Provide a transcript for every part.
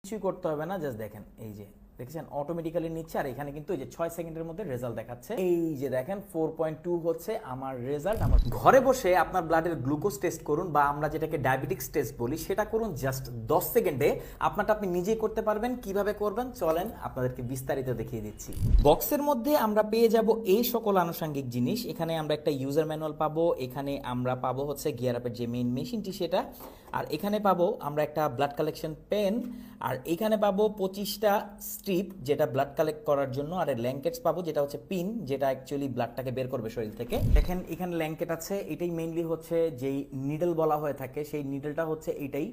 কিছুই করতে হবে না, জাস্ট দেখেন এই যে দেখেছেন অটোমেটিক্যালি নিচ্ছে। আর এখানে কিন্তু এই যে 6 সেকেন্ডের মধ্যে রেজাল্ট দেখাচ্ছে। এই যে দেখেন 4.2 হচ্ছে আমার রেজাল্ট। আমার ঘরে বসে আপনার ব্লাডের গ্লুকোজ টেস্ট করুন, বা আমরা যেটাকে ডায়াবেটিক্স টেস্ট বলি সেটা করুন জাস্ট 10 সেকেন্ডে। আপনারটা আপনি নিজেই করতে পারবেন। কিভাবে করবেন চলেন আপনাদেরকে বিস্তারিত দেখিয়ে দিচ্ছি। বক্সের মধ্যে আমরা পেয়ে যাব এই সকল আনুষঙ্গিক জিনিস। এখানে আমরা একটা ইউজার ম্যানুয়াল পাবো, এখানে আমরা পাবো হচ্ছে গিয়ার আপের যে মেইন মেশিনটি সেটা, আর এখানে পাবো আমরা একটা ব্লাড কালেকশন পেন, আর এখানে পাবো 25টা স্ট্রিপ যেটা ব্লাড কালেক্ট করার জন্য, আর ল্যাঙ্কেটস পাবো যেটা হচ্ছে পিন যেটা অ্যাকচুয়ালি ব্লাডটাকে বের করবে শরীর থেকে। দেখেন এখানে ল্যাঙ্কেট আছে, এটাই মেইনলি হচ্ছে যেই নিডল বলা হয়ে থাকে সেই নিডলটা হচ্ছে এইটাই।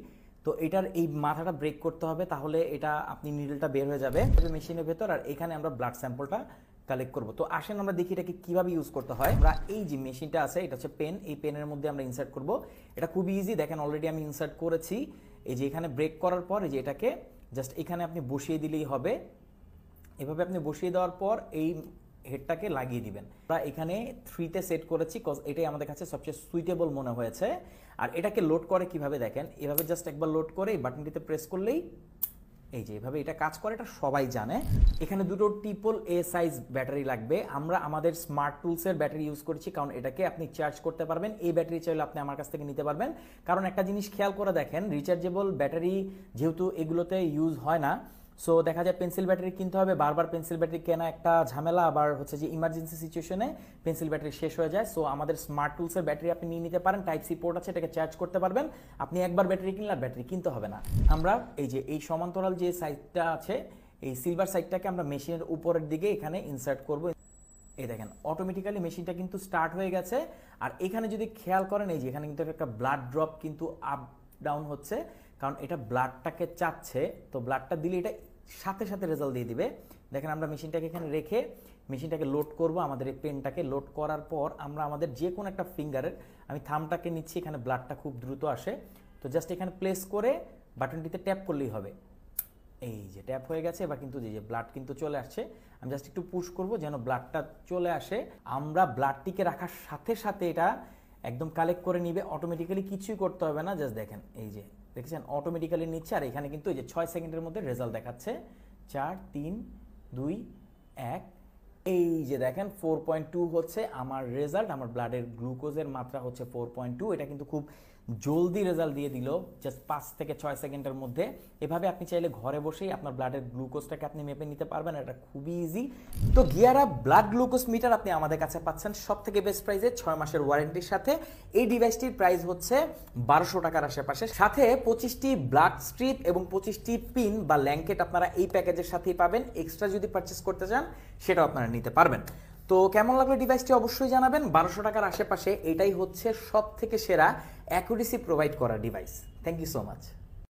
তো এটার এই মাথাটা ব্রেক করতে হবে, তাহলে এটা আপনি নিডলটা বের হয়ে যাবে মেশিনের ভেতর। আর এখানে আমরা ব্লাড স্যাম্পলটা কালেক্ট করব। তো আসেন আমরা দেখি এটাকে কিভাবে ইউজ করতে হয়। আমরা এই যে মেশিনটা আছে এটা হচ্ছে পেন, এই পেনের মধ্যে আমরা ইনসার্ট করব। এটা খুব ইজি, দেখেন অলরেডি আমি ইনসার্ট করেছি। এই যে এখানে ব্রেক করার পর এই যে এটাকে জাস্ট এখানে আপনি বসিয়ে দিলেই হবে। এভাবে আপনি বসিয়ে দেওয়ার পর এই হেডটাকে লাগিয়ে দিবেন। আমরা এখানে 3তে সেট করেছি কজ এটাই আমাদের কাছে সবচেয়ে সুইটেবল মনে হয়েছে। আর এটাকে লোড করে কিভাবে দেখেন, এভাবে জাস্ট একবার লোড করে এই বাটনটিতে প্রেস করলেই এই যে এভাবে এটা কাজ করে, এটা সবাই জানে। এখানে দুটো AAA সাইজ ব্যাটারি লাগবে। আমরা আমাদের স্মার্ট টুলসের ব্যাটারি ইউজ করেছি, কারণ এটাকে আপনি চার্জ করতে পারবেন। এই ব্যাটারি চাইলে আপনি আমার কাছ থেকে নিতে পারবেন। কারণ একটা জিনিস খেয়াল করে দেখেন, রিচার্জেবল ব্যাটারি যেহেতু এগুলোতে ইউজ হয় না, সো দেখা যায় পেন্সিল ব্যাটারি কিনতে হবে, বারবার পেন্সিল ব্যাটারি কেনা একটা ঝামেলা। আবার হচ্ছে যে ইমার্জেন্সি সিচুয়েশনে পেন্সিল ব্যাটারি শেষ হয়ে যায়। সো আমাদের স্মার্ট টুলসের ব্যাটারি আপনি নিয়ে নিতে পারেন। টাইপ সি পোর্ট আছে, এটাকে চার্জ করতে পারবেন। আপনি একবার ব্যাটারি কিনলে আর ব্যাটারি কিনতে হবে না। আমরা এই যে এই সমান্তরাল যে সাইডটা আছে, এই সিলভার সাইডটাকে আমরা মেশিনের উপরের দিকে এখানে ইনসার্ট করব। এই দেখেন অটোমেটিক্যালি মেশিনটা কিন্তু স্টার্ট হয়ে গেছে। আর এখানে যদি খেয়াল করেন এই যে এখানে কিন্তু একটা ব্লাড ড্রপ কিন্তু আপ ডাউন হচ্ছে, কারণ এটা ব্লাডটাকে চাচ্ছে। তো ব্লাডটা দিলে এটা সাথে সাথে রেজাল্ট দিয়ে দিবে। দেখেন আমরা মেশিনটাকে এখানে রেখে মেশিনটাকে লোড করব। আমাদের এই পেনটাকে লোড করার পর আমরা আমাদের যে কোনো একটা ফিঙ্গারের, আমি থামটাকে নিচ্ছি, এখানে ব্লাডটা খুব দ্রুত আসে। তো জাস্ট এখানে প্লেস করে বাটনটিতে ট্যাপ করলেই হবে। এই যে ট্যাপ হয়ে গেছে। এবার কিন্তু যে ব্লাড কিন্তু চলে আসছে। আমি জাস্ট একটু পুশ করব যেন ব্লাডটা চলে আসে। আমরা ব্লাডটিকে রাখার সাথে সাথে এটা একদম কালেক্ট করে নিবে অটোমেটিক্যালি, কিছুই করতে হবে না। জাস্ট দেখেন এই যে দেখেছেন অটোমেটিক্যালি নিচ্ছে। আর এখানে কিন্তু এই যে 6 সেকেন্ডের মধ্যে রেজাল্ট দেখাচ্ছে। 4 3 2 1। এই যে দেখেন 4.2 হচ্ছে আমার রেজাল্ট। আমার ব্লাডের গ্লুকোজের মাত্রা হচ্ছে 4.2। এটা কিন্তু খুব জলদি রেজাল্ট দিয়ে দিল, জাস্ট 5 থেকে 6 সেকেন্ডের মধ্যে। এভাবে আপনি চাইলে ঘরে বসেই আপনার ব্লাডের গ্লুকোজটাকে আপনি মেপে নিতে পারবেন। এটা খুবই ইজি। তো gear up blood glucose metre আপনি আমাদের কাছে পাচ্ছেন সব থেকে বেস্ট প্রাইসে 6 মাসের ওয়ারেন্টির সাথে। এই ডিভাইসটির প্রাইস হচ্ছে 1200 টাকার আশেপাশে। সাথে 25টি ব্লাড স্ট্রিপ এবং 25টি পিন বা ল্যাঙ্কেট আপনারা এই প্যাকেজের সাথেই পাবেন। এক্সট্রা যদি পারচেস করতে চান সেটাও আপনারা নিতে পারবেন। তো কেমন লাগলো ডিভাইসটি অবশ্যই জানাবেন। 1200 টাকার আশেপাশে এটাই হচ্ছে সব থেকে সেরা অ্যাকুরেসি প্রোভাইড করা device. Thank you so much.